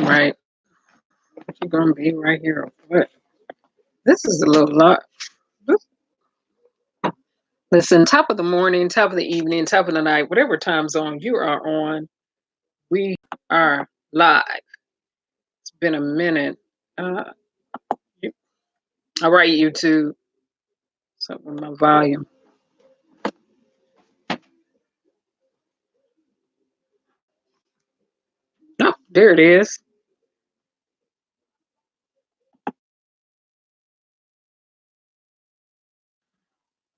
right. You're gonna be right here. What? This is a little lot. Listen, top of the morning, top of the evening, top of the night, whatever time zone you are on, we are live. It's been a minute. Uh, you- all right, YouTube. So with my volume. Oh, there it is.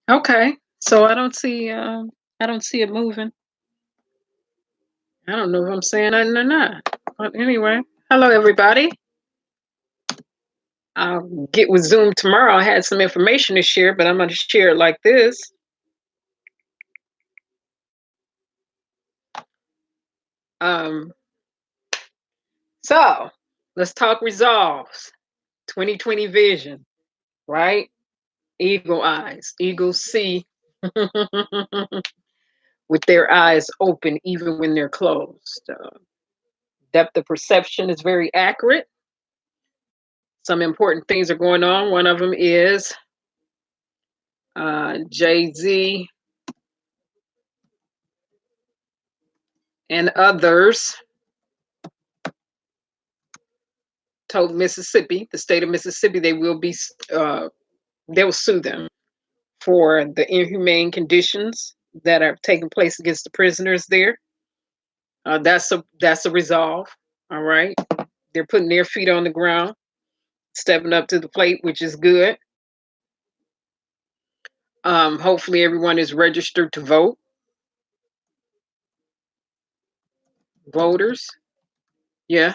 Okay. So I don't see it moving. I don't know if I'm saying nothing or not. But anyway, hello everybody. I'll get with Zoom tomorrow. I had some information to share, but I'm going to share it like this. Um, so let's talk resolves. 2020 vision, right? Eagle eyes. Eagles see with their eyes open, even when they're closed. Depth of perception is very accurate. Some important things are going on. One of them is Jay-Z and others told Mississippi, the state of Mississippi, they'll sue them for the inhumane conditions that are taking place against the prisoners there. That's a resolve. All right, they're putting their feet on the ground, stepping up to the plate, which is good. Hopefully, everyone is registered to vote. Voters, yeah,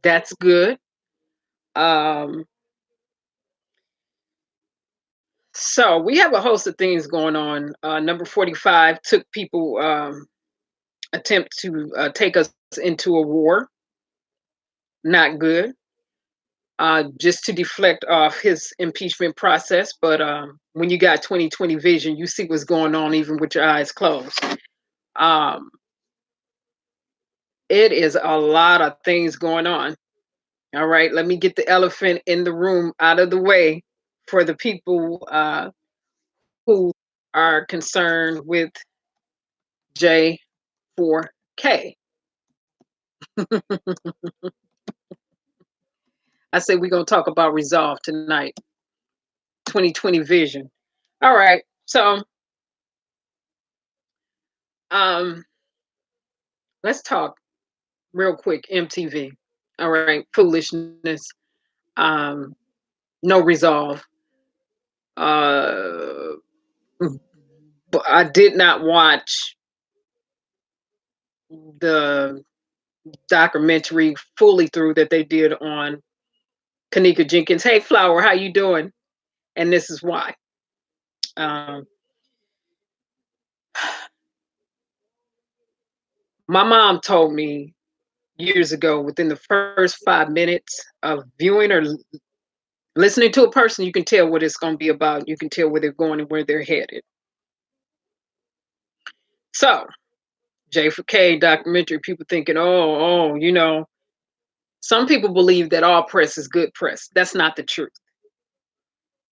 that's good. Um, so we have a host of things going on. Number 45 took people attempt to take us into a war. Not good. Just to deflect off his impeachment process. But when you got 2020 vision, you see what's going on even with your eyes closed. Um, it is a lot of things going on. All right, let me get the elephant in the room out of the way for the people who are concerned with J4K. I say we're going to talk about resolve tonight. 2020 vision. All right, so um, let's talk real quick. MTV. All right, foolishness. Um, no resolve. Uh, but I did not watch the documentary fully through that they did on Kanika Jenkins. Hey, Flower, how you doing? And this is why. Um, my mom told me years ago, within the first 5 minutes of viewing or listening to a person, you can tell what it's going to be about. You can tell where they're going and where they're headed. So, J4K documentary, people thinking, some people believe that all press is good press. That's not the truth.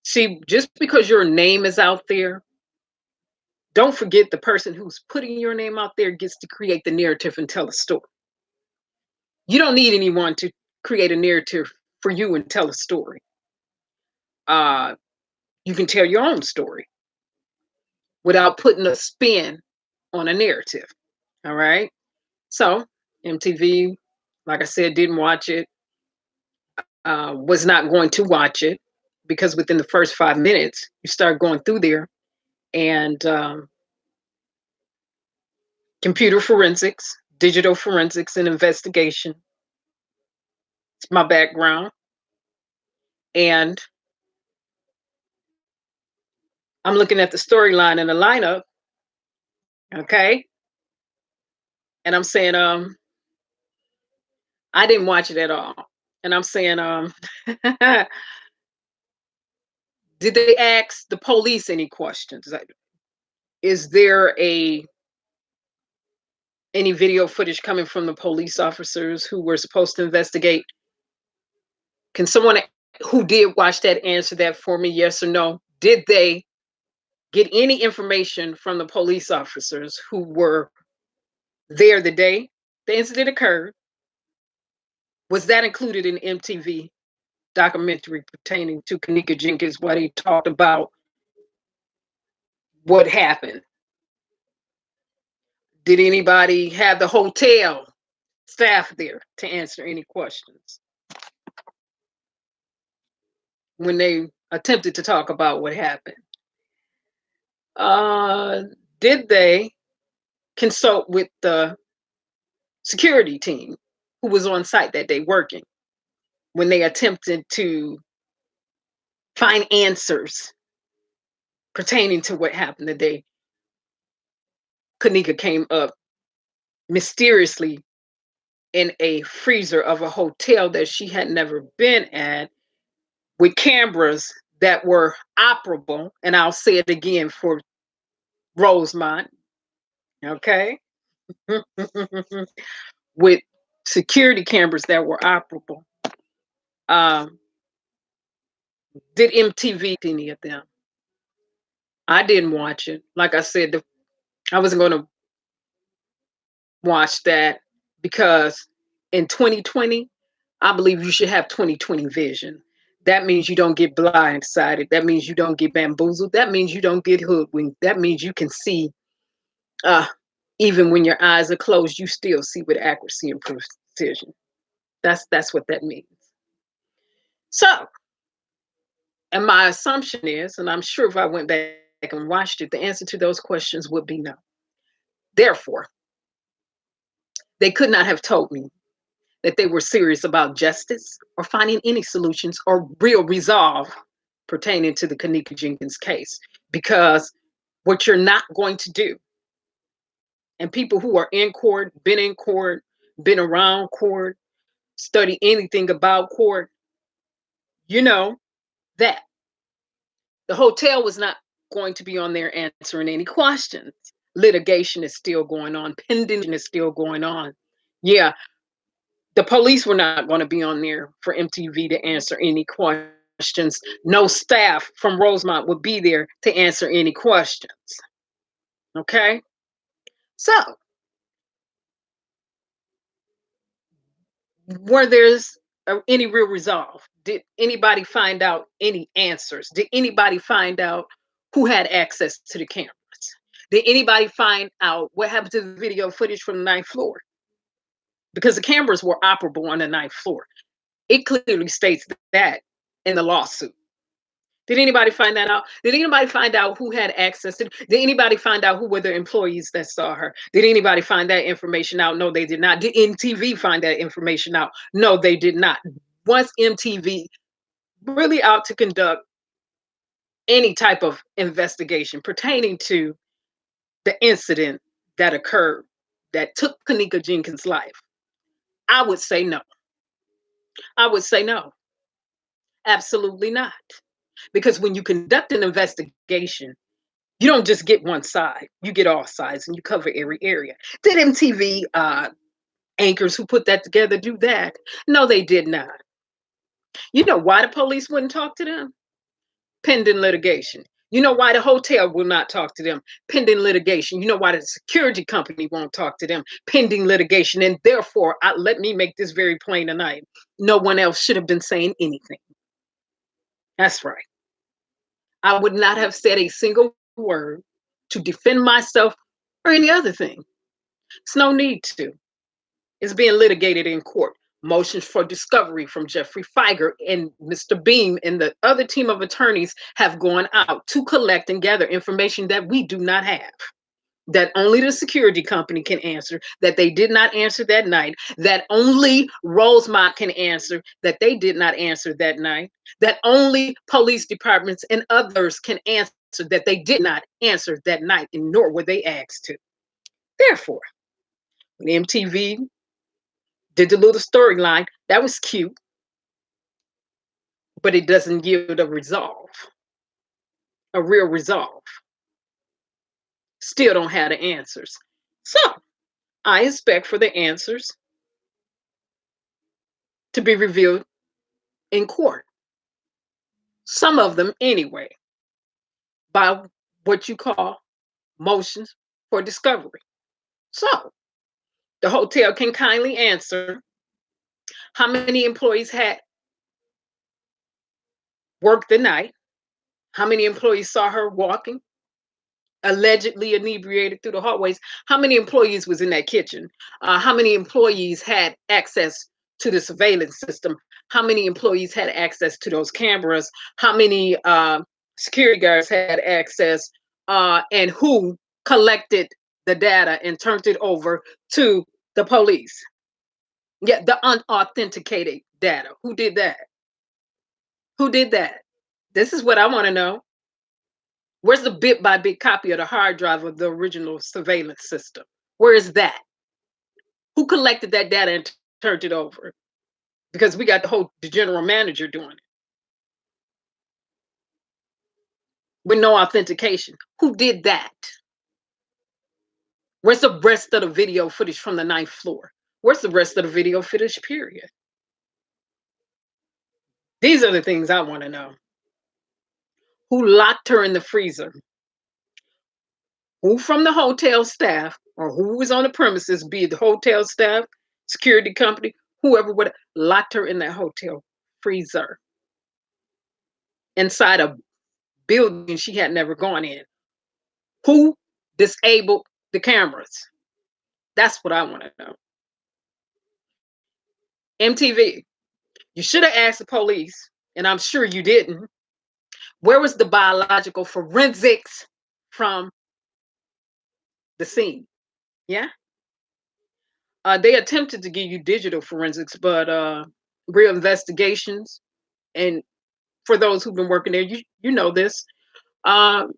See, just because your name is out there, don't forget the person who's putting your name out there gets to create the narrative and tell a story. You don't need anyone to create a narrative for you and tell a story. Uh, you can tell your own story without putting a spin on a narrative. All right. So, MTV, like I said, didn't watch it, was not going to watch it because within the first 5 minutes, you start going through there and computer forensics, digital forensics, and investigation. It's my background. And I'm looking at the storyline and the lineup. Okay. And I'm saying, I didn't watch it at all. And I'm saying, did they ask the police any questions? Like, is there a any video footage coming from the police officers who were supposed to investigate? Can someone who did watch that answer that for me, yes or no? Did they get any information from the police officers who were there the day the incident occurred? Was that included in MTV documentary pertaining to Kanika Jenkins, what he talked about what happened? Did anybody have the hotel staff there to answer any questions when they attempted to talk about what happened? Uh, did they consult with the security team who was on site that day working when they attempted to find answers pertaining to what happened the day Kanika came up mysteriously in a freezer of a hotel that she had never been at with cameras that were operable? And I'll say it again for Rosemont, okay? With security cameras that were operable. Um, did MTV any of them? I didn't watch it. Like I said, I wasn't going to watch that because in 2020, I believe you should have 2020 vision. That means you don't get blindsided. That means you don't get bamboozled. That means you don't get hoodwinked. That means you can see, uh, even when your eyes are closed, you still see with accuracy and precision. That's what that means. So, and my assumption is, and I'm sure if I went back and watched it, the answer to those questions would be no. Therefore, they could not have told me that they were serious about justice or finding any solutions or real resolve pertaining to the Kanika Jenkins case. Because what you're not going to do, and people who are in court, been around court, study anything about court, you know that the hotel was not going to be on there answering any questions. Litigation is still going on, pending is still going on. Yeah, the police were not going to be on there for MTV to answer any questions. No staff from Rosemont would be there to answer any questions. Okay? So, were there's any real resolve? Did anybody find out any answers? Did anybody find out who had access to the cameras? Did anybody find out what happened to the video footage from the ninth floor? Because the cameras were operable on the ninth floor. It clearly states that in the lawsuit. Did anybody find that out? Did anybody find out who had access to? Did anybody find out who were the employees that saw her? Did anybody find that information out? No, they did not. Did MTV find that information out? No, they did not. Was MTV really out to conduct any type of investigation pertaining to the incident that occurred that took Kanika Jenkins' life? I would say no. I would say no. Absolutely not. Because when you conduct an investigation, you don't just get one side, you get all sides and you cover every area. Did MTV anchors who put that together do that? No, they did not. You know why the police wouldn't talk to them? Pending litigation. You know why the hotel will not talk to them? Pending litigation. You know why the security company won't talk to them? Pending litigation. And therefore, let me make this very plain tonight. No one else should have been saying anything. That's right. I would not have said a single word to defend myself or any other thing. It's no need to. It's being litigated in court. Motions for discovery from Jeffrey Feiger and Mr. Beam and the other team of attorneys have gone out to collect and gather information that we do not have, that only the security company can answer, that they did not answer that night, that only Rosemont can answer, that they did not answer that night, that only police departments and others can answer, that they did not answer that night, and nor were they asked to. Therefore, when MTV did the little storyline, that was cute, but it doesn't yield a resolve, a real resolve. Still don't have the answers. So I expect for the answers to be revealed in court. Some of them, anyway, by what you call motions for discovery. So the hotel can kindly answer how many employees had worked the night, how many employees saw her walking allegedly inebriated through the hallways, how many employees was in that kitchen, how many employees had access to the surveillance system, how many employees had access to those cameras, how many security guards had access, and who collected the data and turned it over to the police. Yeah, the unauthenticated data. Who did that? Who did that? This is what I want to know. Where's the bit by bit copy of the hard drive of the original surveillance system? Where is that? Who collected that data and turned it over? Because we got the general manager doing it with no authentication. Who did that? Where's the rest of the video footage from the ninth floor? Where's the rest of the video footage, period? These are the things I want to know. Who locked her in the freezer? Who from the hotel staff or who was on the premises, be it the hotel staff, security company, whoever would locked her in that hotel freezer inside a building she had never gone in? Who disabled the cameras? That's what I want to know. MTV, you should have asked the police, and I'm sure you didn't. Where was the biological forensics from the scene? Yeah. They attempted to give you digital forensics, but real investigations, and for those who've been working there, you know this. Um,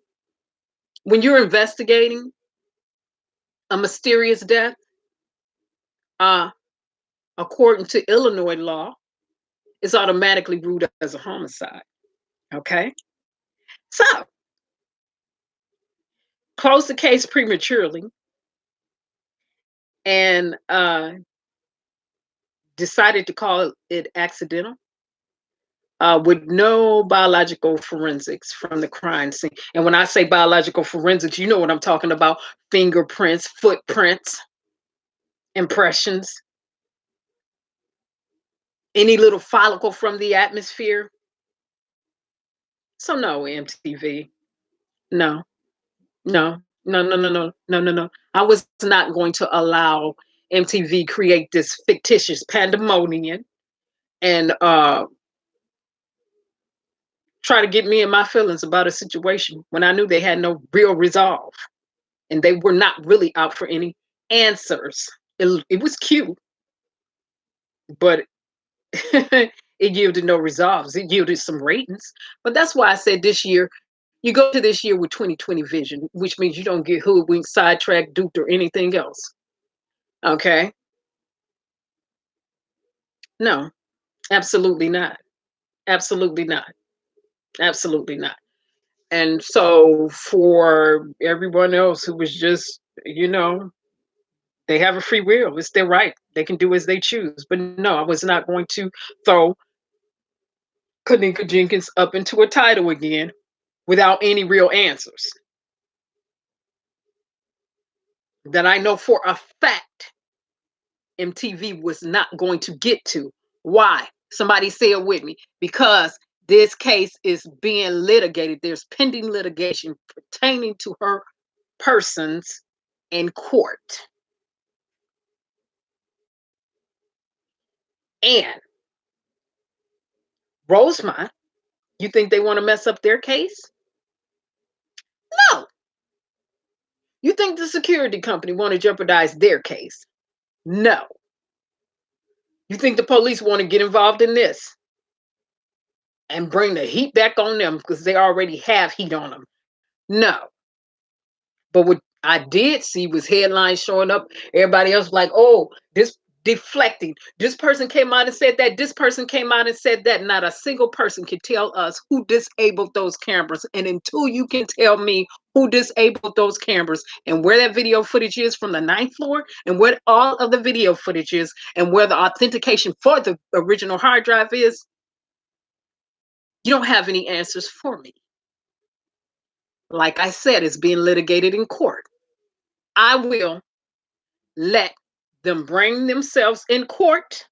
when you're investigating a mysterious death, uh, according to Illinois law, it's automatically ruled as a homicide. Okay, so close the case prematurely and decided to call it accidental. With no biological forensics from the crime scene. And when I say biological forensics, you know what I'm talking about: fingerprints, footprints, impressions, any little follicle from the atmosphere. So no, MTV. No, no, no, no, no, no, no, no, no. I was not going to allow MTV create this fictitious pandemonium and try to get me in my feelings about a situation when I knew they had no real resolve and they were not really out for any answers. It was cute, but it yielded no resolves. It yielded some ratings. But that's why I said this year, you go to this year with 2020 vision, which means you don't get hoodwinked, sidetracked, duped, or anything else. Okay? No, absolutely not. Absolutely not. Absolutely not. And so for everyone else who was just, they have a free will. It's their right. They can do as they choose. But no, I was not going to throw Kaninka Jenkins up into a title again without any real answers that I know for a fact MTV was not going to get to. Why? Somebody say it with me. Because this case is being litigated. There's pending litigation pertaining to her persons in court. And Rosemont, you think they want to mess up their case? No. You think the security company want to jeopardize their case? No. You think the police want to get involved in this and bring the heat back on them because they already have heat on them? No. But what I did see was headlines showing up. Everybody else like, oh, this deflecting. This person came out and said that. This person came out and said that. Not a single person can tell us who disabled those cameras. And until you can tell me who disabled those cameras, and where that video footage is from the ninth floor, and where all of the video footage is, and where the authentication for the original hard drive is. You don't have any answers for me. Like I said, it's being litigated in court. I will let them bring themselves in court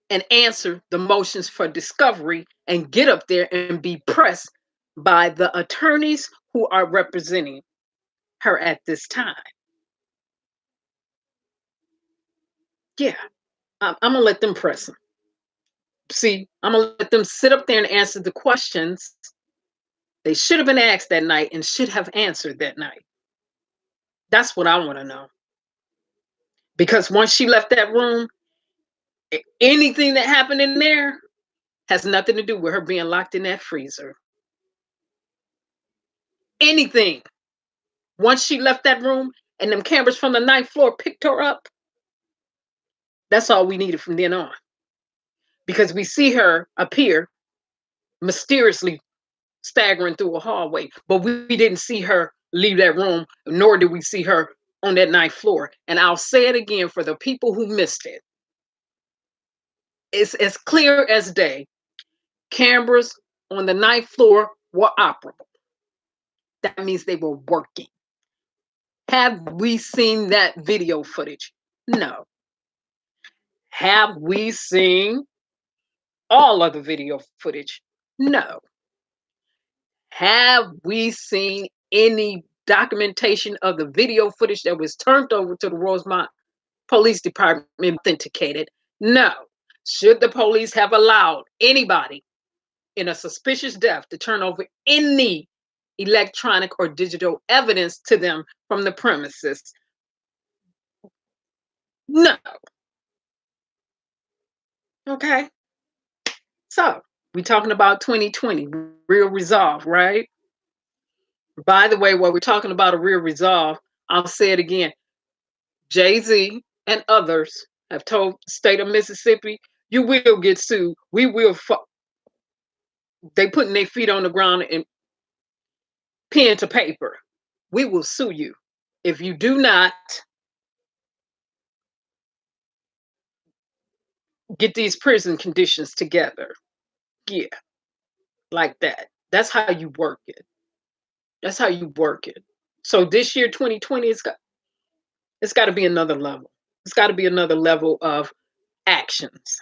and answer the motions for discovery and get up there and be pressed by the attorneys who are representing her at this time. Yeah, I'm gonna let them press them. See, I'm gonna let them sit up there and answer the questions they should have been asked that night and should have answered that night. That's what I want to know. Because once she left that room, anything that happened in there has nothing to do with her being locked in that freezer. Anything. Once she left that room and them cameras from the ninth floor picked her up, that's all we needed from then on. Because we see her appear mysteriously staggering through a hallway, but we didn't see her leave that room, nor did we see her on that ninth floor. And I'll say it again for the people who missed it. It's as clear as day. Cameras on the ninth floor were operable. That means they were working. Have we seen that video footage? No. Have we seen all of the video footage? No. Have we seen any documentation of the video footage that was turned over to the Rosemont Police Department authenticated? No. Should the police have allowed anybody in a suspicious death to turn over any electronic or digital evidence to them from the premises? No. Okay. So we're talking about 2020, real resolve, right? By the way, while we're talking about a real resolve, I'll say it again. Jay-Z and others have told the state of Mississippi, you will get sued. We will. They putting their feet on the ground and pen to paper. We will sue you if you do not get these prison conditions together. Yeah, like that. That's how you work it. That's how you work it. So this year, 2020, it's got to be another level. It's got to be another level of actions.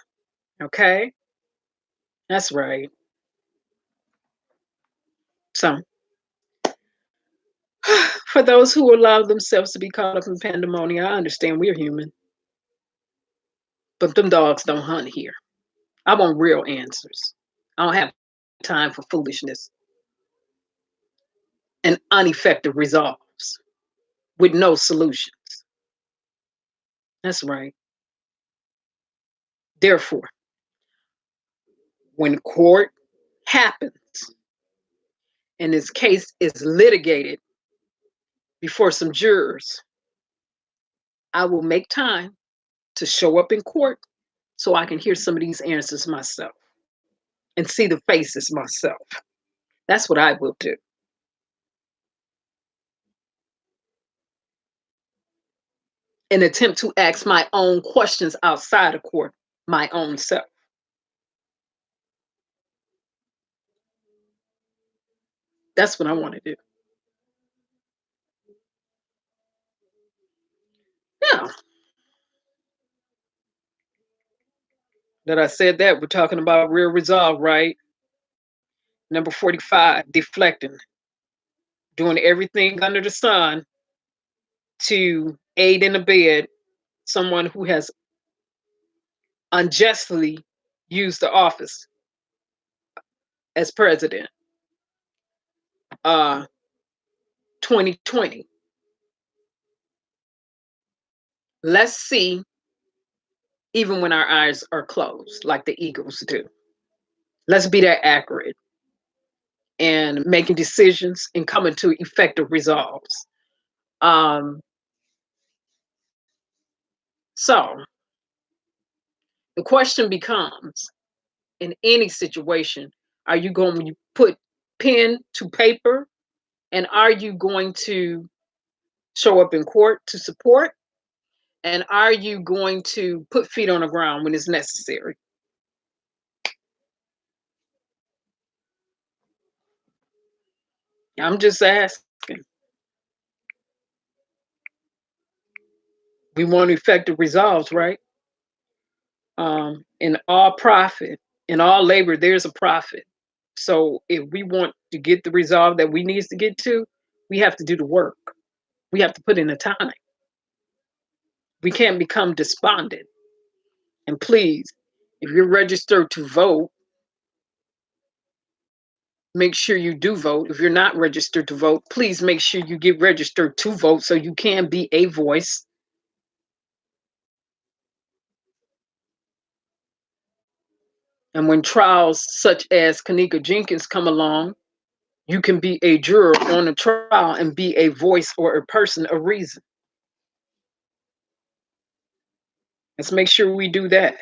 Okay, that's right. So for those who allow themselves to be caught up in pandemonium, I understand we're human, but them dogs don't hunt here. I want real answers. I don't have time for foolishness and ineffective resolves with no solutions. That's right. Therefore, when court happens and this case is litigated before some jurors, I will make time to show up in court so I can hear some of these answers myself and see the faces myself. That's what I will do. And attempt to ask my own questions outside of court, my own self. That's what I want to do. Now that I said that, we're talking about real resolve, right? Number 45, deflecting, doing everything under the sun to aid and abet someone who has unjustly used the office as president. 2020. Let's see, even when our eyes are closed, like the Eagles do. Let's be that accurate and making decisions and coming to effective resolves. Um, so the question becomes, in any situation, are you going to put pen to paper? And are you going to show up in court to support? And are you going to put feet on the ground when it's necessary? I'm just asking. We want effective results, right? In all profit, in all labor, there's a profit. So if we want to get the resolve that we need to get to, we have to do the work. We have to put in the time. We can't become despondent. And please, if you're registered to vote, make sure you do vote. If you're not registered to vote, please make sure you get registered to vote so you can be a voice. And when trials such as Kanika Jenkins come along, you can be a juror on a trial and be a voice or a person of reason. Let's make sure we do that.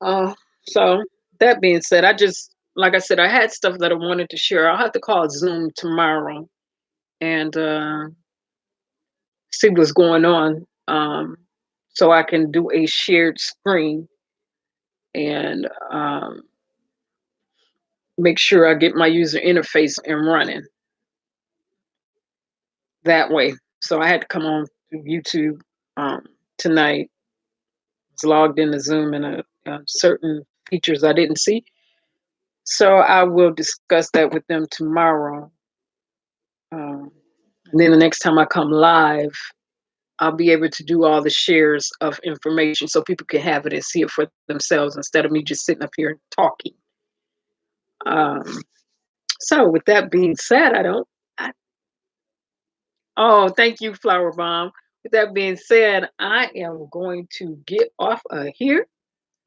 Uh, so that being said, like I said, I had stuff that I wanted to share. I'll have to call Zoom tomorrow and see what's going on, so I can do a shared screen and make sure I get my user interface and running that way. So I had to come on to YouTube tonight. Was logged into Zoom and certain features I didn't see. So I will discuss that with them tomorrow. Um, and then the next time I come live, I'll be able to do all the shares of information so people can have it and see it for themselves instead of me just sitting up here talking. Um, so with that being said, I, oh, thank you, Flower Bomb. With that being said, I am going to get off of here.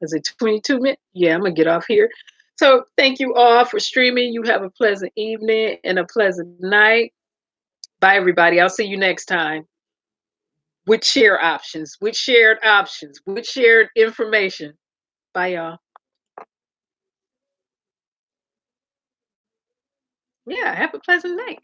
Is it 22 minutes? Yeah, I'm gonna get off here. So thank you all for streaming. You have a pleasant evening and a pleasant night. Bye, everybody. I'll see you next time with share options, with shared options, with shared information. Bye, y'all. Yeah, have a pleasant night.